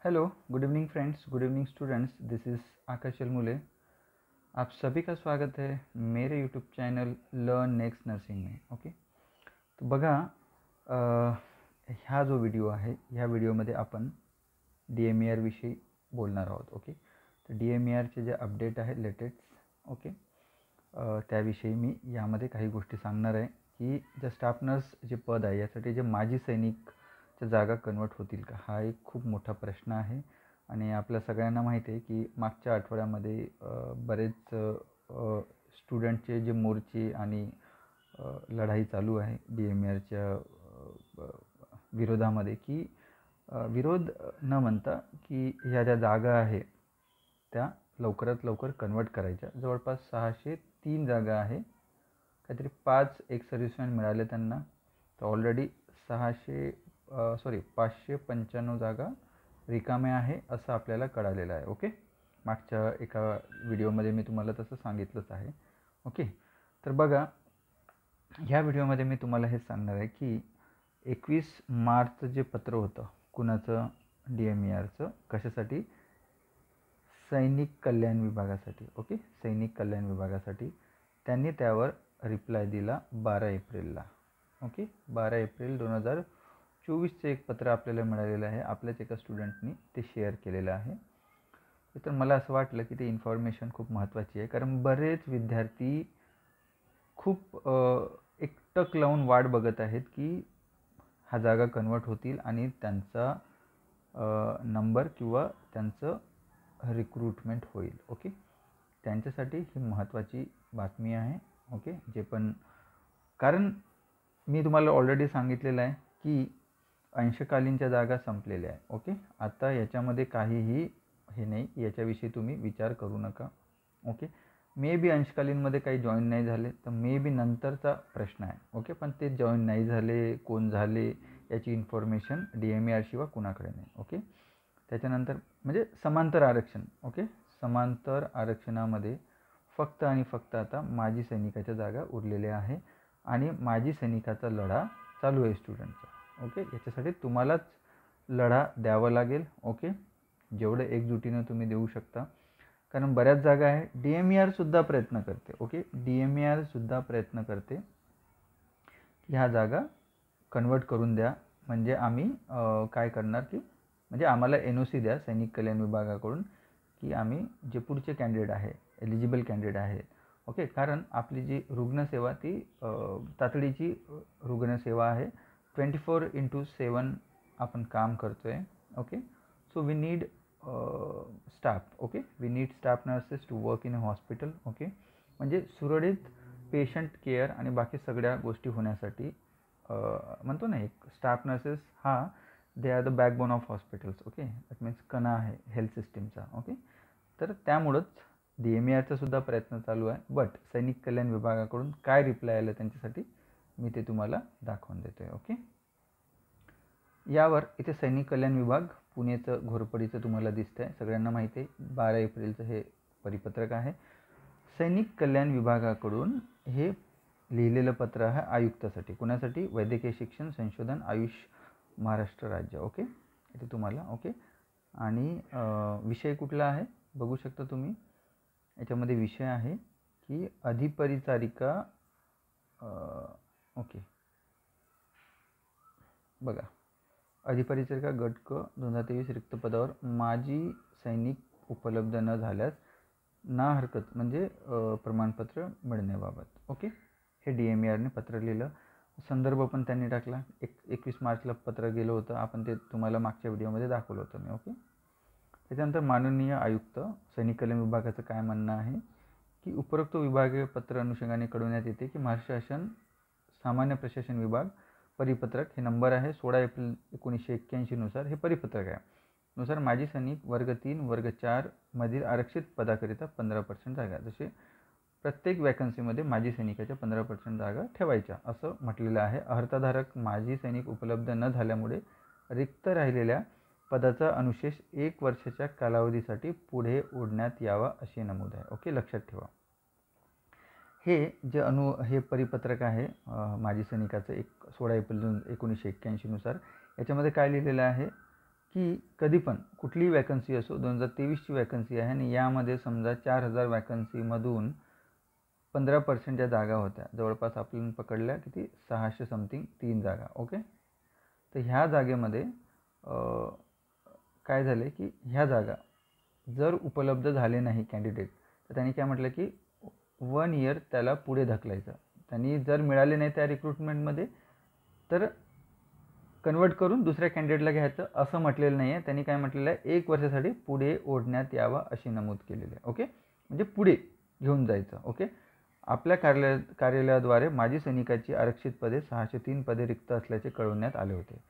Hello, good evening friends, good evening students. This is Akash Chalmule. आप सभी का स्वागत है मेरे YouTube channel Learn Next Nursing में। ओके, तो बघा, ह्या जो व्हिडिओ आहे ह्या व्हिडिओमध्ये आपण DMER विषयी बोलणार आहोत। ओके, तर DMERचे जे अपडेट आहे लेटेस्ट, ओके, त्याविषयी मी यामध्ये काही गोष्टी सांगणार आहे की जे स्टाफ नर्स जे पद आहे यासाठी जे माजी सैनिकच्या जागा कन्वर्ट होतील का, हा एक खूप मोठा प्रश्न आहे। आणि आपल्या सगळ्यांना माहिती आहे की मागच्या आठवड्यामध्ये बरेच स्टुडंटचे जे मोर्चे आणि लढाई चालू आहे DMERच्या विरोधामध्ये, की विरोध न म्हणता की ह्या ज्या जागा आहे त्या लवकरात लवकर कन्वर्ट करायच्या। जवळपास 603 जागा आहे, काहीतरी 5 एक सर्व्हिसमॅन मिळाले त्यांना, तर ऑलरेडी 595 जागा रिकाम्या आहे असं आपल्याला कळालेलं आहे। ओके, मागच्या एका व्हिडिओमध्ये मी तुम्हाला तसं सांगितलंच आहे। ओके, तर बघा, ह्या व्हिडिओमध्ये मी तुम्हाला हे सांगणार आहे की 21 मार्चचं जे पत्र होतं कुणाचं, DMERचं, कशासाठी, सैनिक कल्याण विभागासाठी। ओके, सैनिक कल्याण विभागासाठी त्यांनी त्यावर रिप्लाय दिला 12 एप्रिलला। ओके, 12 एप्रिल 2024चं एक पत्र आपल्याला मिळालेलं आहे, आपल्याच एका स्टुडंटनी ते शेअर केलेलं आहे। तर मला असं वाटलं की ते इन्फॉर्मेशन खूप महत्त्वाची आहे, कारण बरेच विद्यार्थी खूप एक टक लावून वाट बघत आहेत की हा जागा कन्वर्ट होतील आणि त्यांचा नंबर किंवा त्यांचं रिक्रूटमेंट होईल। ओके, त्यांच्यासाठी ही महत्त्वाची बातमी आहे। ओके, जे पण, कारण मी तुम्हाला ऑलरेडी सांगितलेलं आहे की अंशकालीनच्या जागा संपलेल्या आहे। ओके, आता याच्यामध्ये काहीही हे नाही, याच्याविषयी तुम्ही विचार करू नका। ओके, मे बी अंशकालीनमध्ये काही जॉईन नाही झाले तर मे बी नंतरचा प्रश्न आहे। ओके, पण ते जॉईन नाही झाले, कोण झाले याची इन्फॉर्मेशन DMER शिवाय कुणाकडे नाही। ओके, त्याच्यानंतर म्हणजे समांतर आरक्षण। ओके, समांतर आरक्षणामध्ये फक्त आणि फक्त आता माजी सैनिकाच्या जागा उरलेल्या आहे आणि माजी सैनिकाचा लढा चालू आहे स्टुडंटचा। ओके, याच्यासाठी तुम्हालाच लढा द्यावा लागेल। ओके, जेवढं एकजुटीनं तुम्ही देऊ शकता, कारण बऱ्याच जागा आहे, DMER सुद्धा प्रयत्न करते। ओके, DMER सुद्धा प्रयत्न करते की ह्या जागा कन्वर्ट करून द्या, म्हणजे आम्ही काय करणार की म्हणजे आम्हाला NOC द्या सैनिक कल्याण विभागाकडून की आम्ही जे पुढचे कॅन्डिडेट आहे, एलिजिबल कॅन्डिडेट आहे। ओके, कारण आपली जी रुग्णसेवा ती तातडीची रुग्णसेवा आहे, 24/7 आपण काम करतो आहे। Okay, so we need staff. Okay, we need staff nurses to work in a hospital. Okay, म्हणजे सुरळीत पेशंट केअर आणि बाकी सगळ्या गोष्टी होण्यासाठी म्हणतो ना, एक स्टाफ नर्सेस हा they are the backbone of hospitals. Okay, that means कणा आहे हेल्थ सिस्टीमचा। ओके, तर त्यामुळंच DMERचा सुद्धा प्रयत्न चालू आहे, बट सैनिक कल्याण विभागाकडून काय रिप्लाय आलं त्यांच्यासाठी मी ते तुम्हाला दाखवून देतो आहे। ओके, यावर इथे सैनिक कल्याण विभाग पुणेचं घोरपडीचं तुम्हाला दिसतं आहे, सगळ्यांना माहिती आहे। 12 एप्रिलचं हे परिपत्रक आहे। सैनिक कल्याण विभागाकडून हे लिहिलेलं पत्र आहे आयुक्तासाठी, कुणासाठी, वैद्यकीय शिक्षण संशोधन आयुष महाराष्ट्र राज्य। ओके, इथे तुम्हाला, ओके, आणि विषय कुठला आहे बघू शकता तुम्ही, याच्यामध्ये विषय आहे की अधिपरिचारिका। ओके, बघा, अधिपरिचारिका गट क 2023 रिक्त पदावर माजी सैनिक उपलब्ध न झाल्यास ना हरकत म्हणजे प्रमाणपत्र मिळण्याबाबत। ओके, हे DMERने पत्र लिहिलं, संदर्भ पण त्यांनी टाकला, 21 मार्चला पत्र गेलं होतं, आपण ते तुम्हाला मागच्या व्हिडिओमध्ये दाखवलं होतं मी। ओके, त्याच्यानंतर माननीय आयुक्त सैनिक कल्याण विभागाचं काय म्हणणं आहे की उपरोक्त विभागीय पत्र अनुषंगाने कळवण्यात येते की महाराष्ट्र शासन सामान्य प्रशासन विभाग परिपत्रक, हे नंबर आहे 16 एप्रिल 1981 नुसार, हे परिपत्रक आहे, नुसार माजी सैनिक वर्ग 3 वर्ग 4 मधील आरक्षित पदाकरिता 15% जागा, जसे प्रत्येक वॅकन्सीमध्ये माजी सैनिकाच्या 15% जागा ठेवायच्या असं म्हटलेलं आहे। अर्हताधारक माजी सैनिक उपलब्ध न झाल्यामुळे रिक्त राहिलेल्या पदाचा अनुशेष 1 वर्षाच्या कालावधीसाठी पुढे ओढण्यात यावा असे नमूद आहे। ओके, लक्षात ठेवा, हे जे हे परिपत्रक आहे माजी सैनिकाचं 16 एप्रिल 1981 नुसार, याच्यामध्ये काय लिहिलेलं आहे की कधी पण कुठलीही वॅकन्सी असो, 2023ची वॅकन्सी आहे आणि यामध्ये समजा 4000 वॅकन्सीमधून 15% ज्या जागा होत्या, जवळपास आपण पकडल्या किती 600 समथिंग 3 जागा. ओके, तर ह्या जागेमध्ये काय झाले की ह्या जागा जर उपलब्ध झाले नाही कॅन्डिडेट, तर त्यांनी काय म्हटलं की 1 इयर त्याला पुढे ढकलायचं. त्यांनी जर मिळाले नाही त्या रिक्रुटमेंटमध्ये तर कन्वर्ट करून दुसऱ्या कॅन्डिडेटला घ्यायचं असं म्हटलेलं नाही आहे. त्यांनी काय म्हटलेलं आहे, 1 वर्षासाठी पुढे ओढण्यात यावा अशी नमूद केलेली आहे. ओके, म्हणजे पुढे घेऊन जायचं. ओके, आपल्या कार्यालयाद्वारे माजी सैनिकाची आरक्षित पदे 603 पदे रिक्त असल्याचे कळवण्यात आले होते.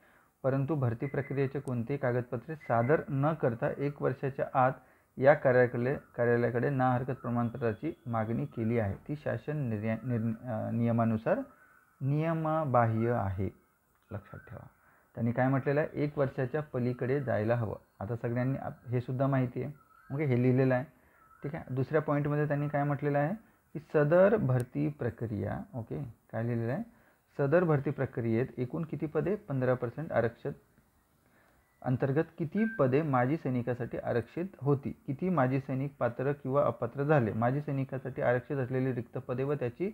परंतु भरती प्रक्रियेचे कोणतेही कागदपत्रे सादर न करता 1 वर्षाच्या आत या कार्यालयाकडे ना हरकत प्रमाणपत्राची मागणी केली आहे. ती शासन नियमानुसार नियमबाह्य आहे, लक्षात ठेवा. त्यांनी काय म्हटलेलं आहे, 1 वर्षाच्या पलीकडे जायला हवं. आता सगळ्यांनी हे सुद्धा माहिती आहे. ओके, हे लिहिलेलं आहे. ठीक आहे. दुसऱ्या पॉईंटमध्ये त्यांनी काय म्हटलेलं आहे की सदर भरती प्रक्रिया, ओके, काय लिहिलेलं आहे, सदर भरती प्रक्रियेत एकूण किती पदे 15% आरक्षित अंतर्गत किती पदे माजी सैनिकासाठी आरक्षित होती, किती माजी सैनिक पात्र किंवा अपात्र झाले, माजी सैनिकासाठी आरक्षित असलेली रिक्त पदे व त्याची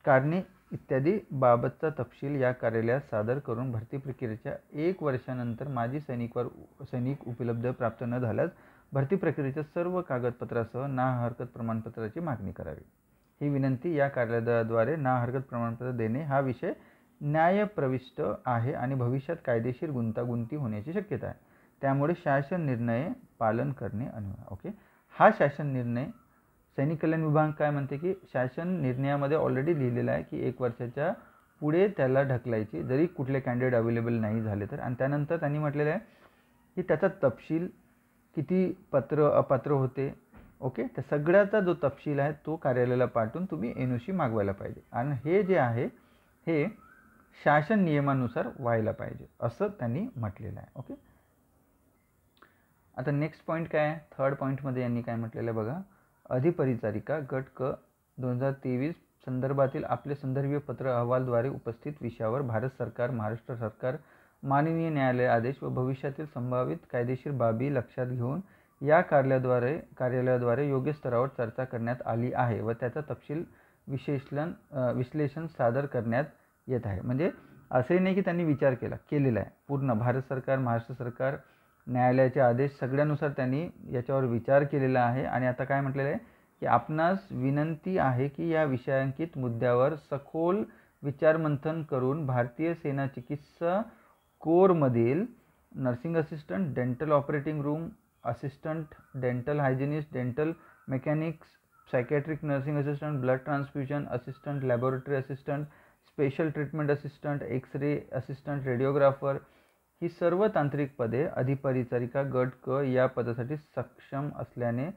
कारणे इत्यादी बाबतचा तपशील या कार्यालयात सादर करून भरती प्रक्रियेच्या 1 वर्षानंतर माजी सैनिक उपलब्ध प्राप्त न झाल्यास भरती प्रक्रियेच्या सर्व कागदपत्रासह ना हरकत प्रमाणपत्राची मागणी करावी. ही विनंती या कार्यालयाद्वारे ना हरकत प्रमाणपत्र देणे हा विषय न्यायप्रविष्ट आहे आणि भविष्यात कायदेशीर गुंतागुंती होण्याची शक्यता आहे. त्यामुळे शासन निर्णय पालन करणे अनिवार्य. ओके, हा शासन निर्णय सैनिक कल्याण विभाग काय म्हणते की शासन निर्णयामध्ये ऑलरेडी लिहिलेला आहे की 1 वर्षाच्या पुढे त्याला ढकलायची जरी कुठले कॅन्डिडेट अवेलेबल नाही झाले तर. आणि त्यानंतर त्यांनी म्हटलेलं आहे की त्याचा तपशील किती पात्र अपात्र होते, ओके, त्या सगळ्याचा जो तपशील आहे तो कार्यालयाला पाठवून तुम्ही NOC मागवायला पाहिजे. आणि हे जे आहे हे शासन नियमानुसार व्हायला पाहिजे असं त्यांनी म्हटलेलं आहे. ओके, आता नेक्स्ट पॉईंट काय आहे, थर्ड पॉईंटमध्ये यांनी काय म्हटलेलं आहे बघा, अधिपरिचारिका गट क 2023 संदर्भातील आपले संदर्भीय पत्र अहवालद्वारे उपस्थित विषयावर भारत सरकार, महाराष्ट्र सरकार, माननीय न्यायालय आदेश व भविष्यातील संभावित कायदेशीर बाबी लक्षात घेऊन या कार्यालयाद्वारे योग्य स्तरावर चर्चा करण्यात आली आहे व त्याचा तपशील विश्लेषण सादर करण्यात येत आहे. म्हणजे असे नाही की त्यांनी विचार केलेला आहे, पूर्ण भारत सरकार, महाराष्ट्र सरकार, न्यायालयाचे आदेश सगळ्यानुसार त्यांनी याच्यावर विचार केलेला आहे. आणि आता काय म्हटलेलं आहे की आपणास विनंती आहे की या विषयांकित मुद्द्यावर सखोल विचारमंथन करून भारतीय सेना चिकित्सा कोरमधील nursing assistant, dental operating room assistant, dental hygienist, dental mechanics, psychiatric nursing assistant, blood transfusion assistant, laboratory assistant, special treatment assistant, X-ray assistant, radiographer ही सर्व तांत्रिक पदे अधिपरिचारिका गट क या पदासाठी सक्षम असल्याने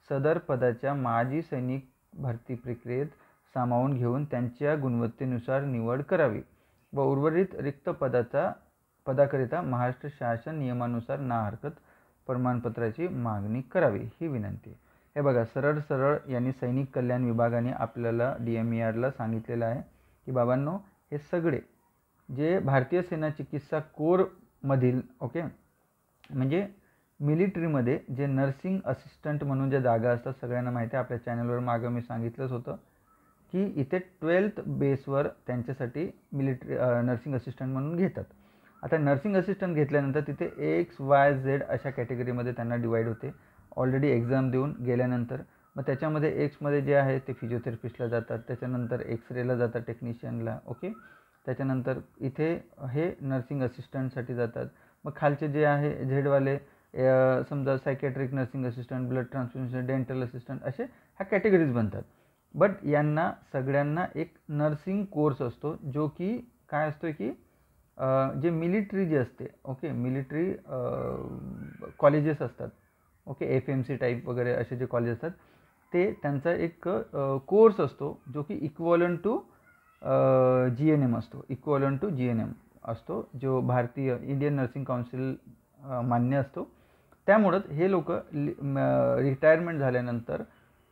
सदर पदाच्या माजी सैनिक भरती प्रक्रियेत सामावून घेऊन त्यांच्या गुणवत्तेनुसार निवड करावी व उर्वरित रिक्त पदाकरिता महाराष्ट्र शासन नियमानुसार ना हरकत प्रमाणपत्राची मागणी करावी ही विनंती. हे बघा, सरळ यांनी सैनिक कल्याण विभागाने आपल्याला DMERला सांगितलेलं आहे की बाबांनो, हे सगळे जे भारतीय सेना चिकित्सा कोरमधील, ओके, म्हणजे मिलिटरीमध्ये जे नर्सिंग असिस्टंट म्हणून ज्या जागा असतात, सगळ्यांना माहिती आहे, आपल्या चॅनलवर मागं मी सांगितलंच होतं की इथे 12th बेसवर त्यांच्यासाठी नर्सिंग असिस्टंट म्हणून घेतात. आता नर्सिंग असिस्टंट घेतल्यानंतर तिथे XYZ अशा कॅटेगरीमध्ये त्यांना डिवाईड होते ऑलरेडी एक्झाम देऊन गेल्यानंतर. मग त्याच्यामध्ये एक्समध्ये जे आहे ते फिजिओथेरपिस्टला जातात, त्याच्यानंतर एक्सरेला जातात टेक्निशियनला, ओके, त्याच्यानंतर इथे हे नर्सिंग असिस्टंटसाठी जातात. मग खालचे जे आहे झेडवाले समजा psychiatric nursing assistant, blood transfusion, dental assistant असे ह्या कॅटेगरीज बनतात. बट यांना सगळ्यांना एक नर्सिंग कोर्स असतो जो की काय असतो की जे मिलिटरी जे असते, ओके, मिलिटरी कॉलेजेस असतात, ओके, FMC टाईप वगैरे असे जे कॉलेज असतात ते त्यांचा एक कोर्स असतो जो की इक्वलंट टू GNM असतो, जो भारतीय इंडियन नर्सिंग काउन्सिल मान्य असतो. त्यामुळंच हे लोक रिटायरमेंट झाल्यानंतर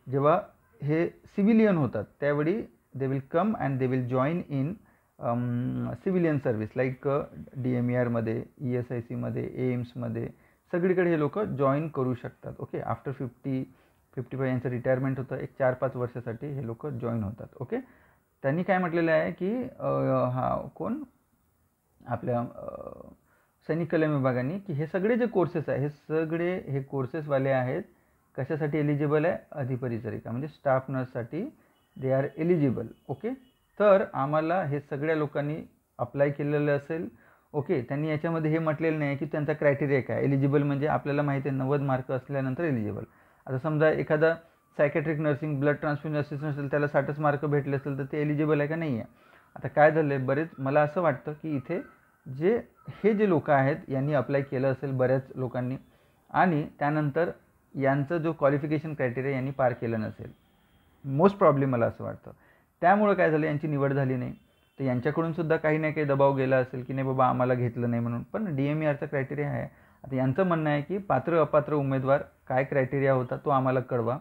जेव्हा हे सिव्हिलियन होतात त्यावेळी they will come and they will join in civilian service like DMERमध्ये, ESICमध्ये, एम्समध्ये सगळीकडे हे लोक जॉईन करू शकतात. ओके, आफ्टर 55 यांचं रिटायरमेंट होतं, एक 4-5 वर्षासाठी हे लोक जॉईन होतात. ओके, त्यांनी काय म्हटलेलं आहे की कोण आपल्या सैनिक कल्याण विभागाने की हे सगळे जे कोर्सेस आहे हे सगळे हे कोर्सेसवाले आहेत कशासाठी एलिजिबल आहे, अधिपरिचारिका म्हणजे स्टाफ नर्ससाठी दे आर एलिजिबल. ओके, तर आम्हाला हे सगळ्या लोकांनी अप्लाय केलेलं असेल. ओके, त्यांनी याच्यामध्ये हे म्हटलेलं नाही की त्यांचा क्रायटेरिया काय, एलिजिबल म्हणजे आपल्याला माहिती आहे 90 मार्क असल्यानंतर एलिजिबल. आता समजा एखादा psychiatric nursing blood transfusion assistant असेल त्याला 60 मार्क भेटले असेल तर ते एलिजिबल आहे का नाही आहे. आता काय झालं आहे, बरेच मला असं वाटतं की इथे हे जे लोक आहेत यांनी अप्लाय केलं असेल बऱ्याच लोकांनी आणि त्यानंतर यांचं जो क्वालिफिकेशन क्रायटेरिया यांनी पार केलं नसेल मोस्ट प्रॉब्लेम मला असं वाटतं. त्यामुळं काय झालं यांची निवड झाली नाही. तर यांच्याकडून सुद्धा काही ना काही दबाव गेला असेल की नाही बाबा आम्हाला घेतलं नाही म्हणून. पण DMERचा क्रायटेरिया आहे. आता यांचं म्हणणं आहे की पात्र अपात्र उमेदवार काय क्रायटेरिया होता तो आम्हाला कळवा.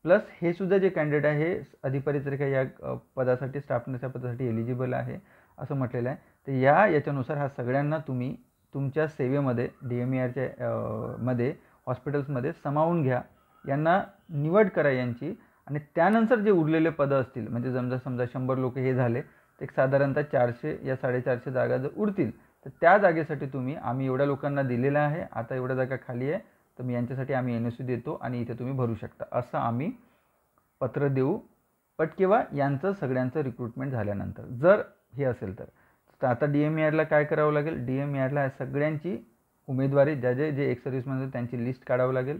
प्लस हे सुद्धा जे कॅन्डिडेट आहे हे अधिपरिचारिका या पदासाठी स्टाफ नर्सच्या पदासाठी एलिजिबल आहे असं म्हटलेलं आहे. तर याच्यानुसार हा सगळ्यांना तुम्ही तुमच्या सेवेमध्ये DMERच्या मध्ये हॉस्पिटल्समध्ये सामावून घ्या, यांना निवड करा यांची. आणि त्यानंतर जे उरलेले पदं असतील म्हणजे समजा 100 लोक हे झाले तर एक साधारणतः 400 या 450 जागा जर उरतील तर त्या जागेसाठी आम्ही एवढ्या लोकांना दिलेलं आहे, आता एवढ्या जागा खाली आहे तर मी यांच्यासाठी आम्ही NOC देतो आणि इथे तुम्ही भरू शकता असं आम्ही पत्र देऊ. बट केव्हा, यांचं सगळ्यांचं रिक्रुटमेंट झाल्यानंतर जर हे असेल तर आता DMERला काय करावं लागेल, DMERला सगळ्यांची उमेदवारी जे एक्स सर्व्हिसमध्ये त्यांची लिस्ट काढावं लागेल.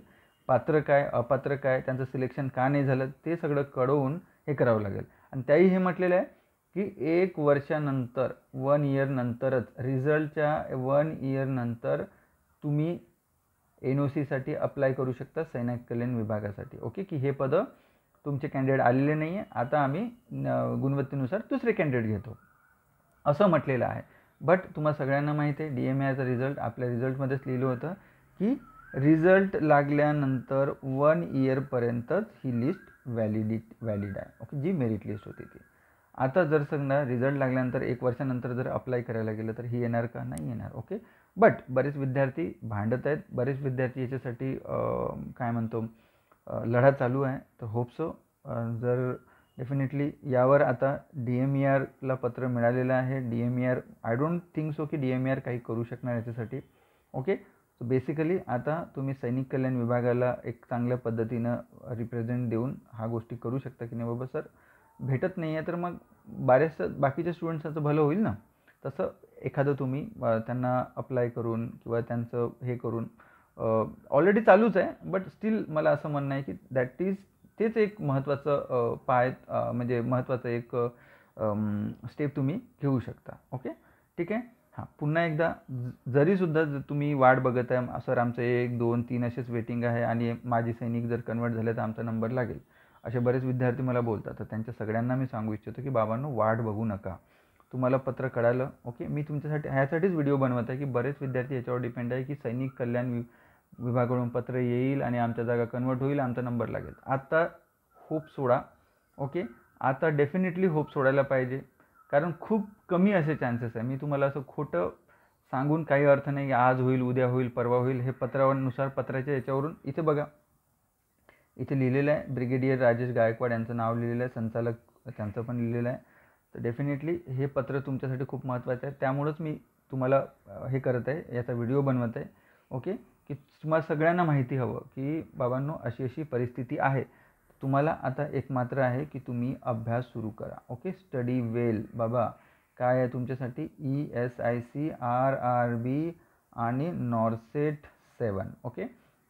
पात्र काय अपात्र काय त्यांचं सिलेक्शन का नाही झालं ते सगळं कळवून हे करावं लागेल. आणि त्याही हे म्हटलेलं आहे की 1 वर्षानंतर 1 इयर नंतरच रिझल्टच्या 1 इयर नंतर तुम्ही NOCसाठी अप्लाय करू शकता सैनिक कल्याण विभागासाठी. ओके, की हे पदं तुमचे कॅन्डिडेट आलेले नाही आहे, आता आम्ही गुणवत्तेनुसार दुसरे कॅन्डिडेट घेतो असं म्हटलेलं आहे. बट तुम्हाला सगळ्यांना माहिती आहे DMERचा रिझल्ट आपल्या रिझल्टमध्येच लिहिलं होतं की रिझल्ट लागल्यानंतर 1 इयरपर्यंतच ही लिस्ट व्हॅलिड आहे. ओके, जी मेरिट लिस्ट होती ती. आता जर समजा रिझल्ट लागल्यानंतर 1 वर्षानंतर जर अप्लाय करायला गेलं तर ही येणार का, नाही येणार. ओके, बट बरेच विद्यार्थी भांडत आहेत, बरेच विद्यार्थी याच्यासाठी काय म्हणतो लढा चालू आहे. तर होप सो जर डेफिनेटली यावर आता DMERला पत्र मिळालेलं आहे. DMER I don't think so की DMER काही करू शकणार याच्यासाठी. ओके, सो बेसिकली आता तुम्ही सैनिक कल्याण विभागाला एक चांगल्या पद्धतीनं रिप्रेझेंट देऊन हा गोष्टी करू शकता की नाही बाबा सर भेटत नाही आहे तर मग बऱ्याचशा बाकीच्या स्टुडंट्साचं भलं होईल ना. तसं एखादं तुम्ही त्यांना अप्लाय करून किंवा त्यांचं हे करून ऑलरेडी चालूच आहे बट स्टील मला असं म्हणणं आहे की तेच एक महत्त्वाचं म्हणजे महत्त्वाचं एक स्टेप तुम्ही घेऊ शकता. ओके, ठीक आहे. हां, पुन्हा एकदा जरीसुद्धा तुम्ही वाट बघत आहे सर आमचं 1, 2, 3 असेच वेटिंग आहे आणि माजी सैनिक जर कन्वर्ट झाले तर आमचा नंबर लागेल असे बरेच विद्यार्थी मला बोलतात. तर त्यांच्या सगळ्यांना मी सांगू इच्छितो की बाबांनो वाट बघू नका, तुम्हाला पत्र कळालं. ओके, मी तुमच्यासाठी ह्यासाठीच व्हिडिओ बनवत आहे की बरेच विद्यार्थी याच्यावर डिपेंड आहे की सैनिक कल्याण विभागाकडून पत्र येईल आणि आमच्या जागा कन्वर्ट होईल, आमचा नंबर लागेल. आता होप सोडा. ओके, आता डेफिनेटली होप सोडायला पाहिजे कारण खूप कमी असे चान्सेस आहे. मी तुम्हाला असं खोटं सांगून काही अर्थ नाही की आज होईल, उद्या होईल, परवा होईल. हे पत्रानुसार पत्राच्या याच्यावरून इथे बघा, इथे लिहिलेलं आहे ब्रिगेडियर राजेश गायकवाड यांचं नाव लिहिलेलं आहे, संचालक त्यांचं पण लिहिलेलं आहे. तर डेफिनेटली हे पत्र तुमच्यासाठी खूप महत्त्वाचं आहे. त्यामुळंच मी तुम्हाला हे करत आहे, याचा व्हिडिओ बनवत आहे. ओके, की तुम्हाला सगळ्यांना माहिती हवं की बाबांनो अशी परिस्थिती आहे. तुम्हाला आता एक मात्र आहे की तुम्ही अभ्यास सुरू करा. ओके, स्टडी वेल बाबा. काय आहे तुमच्यासाठी ESIC, RRB आणि नॉर्सेट 7. Okay,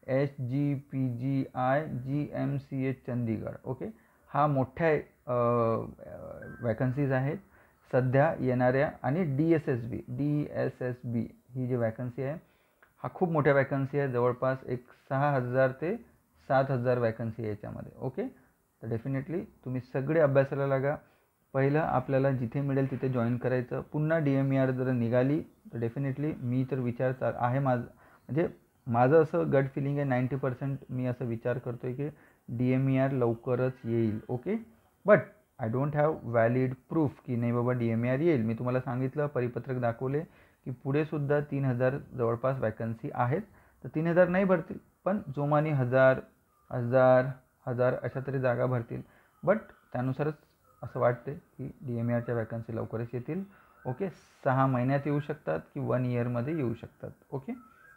HGPGI, GMCH Chandigarh. Okay, हा मोठ्या वॅकन्सीज आहेत सध्या येणाऱ्या. आणि DSSB ही जी वॅकन्सी आहे हा खूप मोठ्या वॅकन्सी आहे, जवळपास एक 6,000 ते 7,000 वॅकन्सी आहे याच्यामध्ये. ओके, तर डेफिनेटली तुम्ही सगळे अभ्यासाला लागा. पहिलं आपल्याला जिथे मिळेल तिथे जॉईन करायचं. पुन्हा DMER जर निघाली तर डेफिनेटली मी तर विचार आहे म्हणजे माझं असं गट फिलिंग आहे 90% मी असं विचार करतो आहे की DMER लवकरच येईल. Okay, but I don't have valid proof की नाही बाबा DMAR येईल. मी तुम्हाला सांगितलं, परिपत्रक दाखवले की पुढेसुद्धा 3000 जवळपास वॅकन्सी आहेत. तर 3000 नाही भरतील, पण जोमाने 1000 अशा तरी जागा भरतील. बट त्यानुसारच असं वाटते की DMARच्या वॅकन्सी लवकरच येतील. ओके, 6 महिन्यात येऊ शकतात की 1 इयरमध्ये येऊ शकतात. ओके,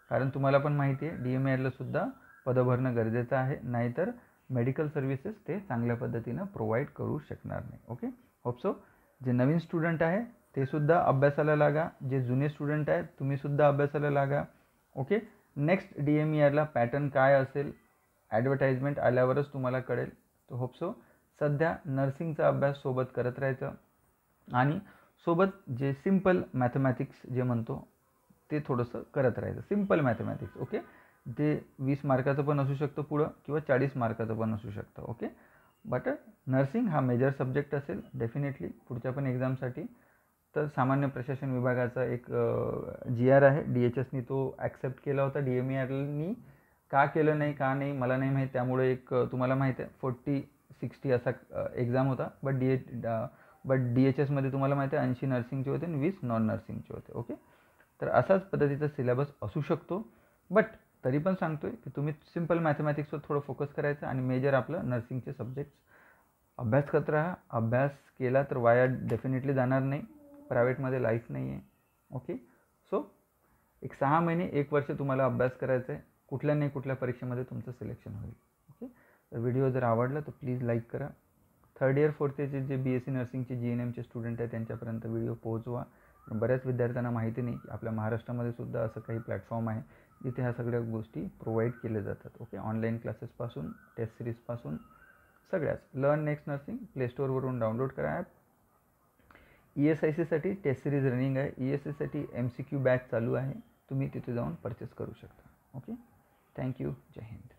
कारण तुम्हाला पण माहिती आहे DMARला सुद्धा पदं भरणं गरजेचं आहे, नाहीतर मेडिकल सर्व्हिसेस ते चांगल्या पद्धतीनं प्रोव्हाइड करू शकणार नाही. ओके, होप सो जे नवीन स्टुडंट आहे ते सुद्धा अभ्यासाला लागा, जे जुने स्टुडंट आहेत तुम्हीसुद्धा अभ्यासाला लागा. ओके, नेक्स्ट DMARला पॅटर्न काय असेल ॲडव्हर्टाइजमेंट आल्यावरच तुम्हाला कळेल. तर होप सो सध्या नर्सिंगचा अभ्यास सोबत करत राहायचं आणि सोबत जे सिम्पल मॅथमॅटिक्स जे म्हणतो ते थोडंसं करत राहायचं. Simple mathematics. ओके, ते 20 मार्काचं पण असू शकतं पुढं किंवा 40 मार्काचं पण असू शकतं. ओके, बट नर्सिंग हा मेजर सब्जेक्ट असेल डेफिनेटली पुढच्या पण एक्झामसाठी. तर सामान्य प्रशासन विभागाचा एक GR आहे, DHSनी तो ॲक्सेप्ट केला होता. DMARनी का केलं नाही का नाही मला नाही माहीत. त्यामुळे एक तुम्हाला माहीत आहे 40-60 असा एक्झाम होता. बट DHSमध्ये तुम्हाला माहिती आहे 80 नर्सिंगचे होते आणि 20 नॉन नर्सिंगचे होते. ओके, तर असाच पद्धतीचा सिलेबस असू शकतो. बट तरी पण सांगतो आहे की तुम्ही सिम्पल मॅथमॅटिक्सवर थोडं फोकस करायचं आणि मेजर आपलं नर्सिंगचे सब्जेक्ट्स अभ्यास करत राहा. अभ्यास केला तर वाया डेफिनेटली जाणार नाही. प्रायव्हेटमध्ये लाईफ नाही आहे. ओके, सो एक 6 महिने 1 वर्ष तुम्हाला अभ्यास करायचा आहे. कुठल्या नाही कुठल्या परीक्षेमध्ये तुमचं सिलेक्शन होईल. ओके, तर व्हिडिओ जर आवडला तर प्लीज लाईक करा. 3rd इयर 4th इयरचे जे BSc नर्सिंगचे GNMचे स्टुडंट आहेत त्यांच्यापर्यंत व्हिडिओ पोहोचवा. बऱ्याच विद्यार्थ्यांना माहिती नाही की आपल्या महाराष्ट्रामध्ये सुद्धा असं काही प्लॅटफॉर्म आहे जिथे ह्या सगळ्या गोष्टी प्रोव्हाइड केल्या जातात. ओके, ऑनलाईन क्लासेसपासून टेस्ट सिरीजपासून सगळ्याच. लर्न नेक्स्ट नर्सिंग प्लेस्टोअरवरून डाउनलोड करा ॲप. ESICसाठी टेस्ट सिरीज रनिंग आहे. ESIसाठी MCQ बॅच चालू आहे, तुम्ही तिथे जाऊन परचेस करू शकता. Okay, thank you. जय हिंद.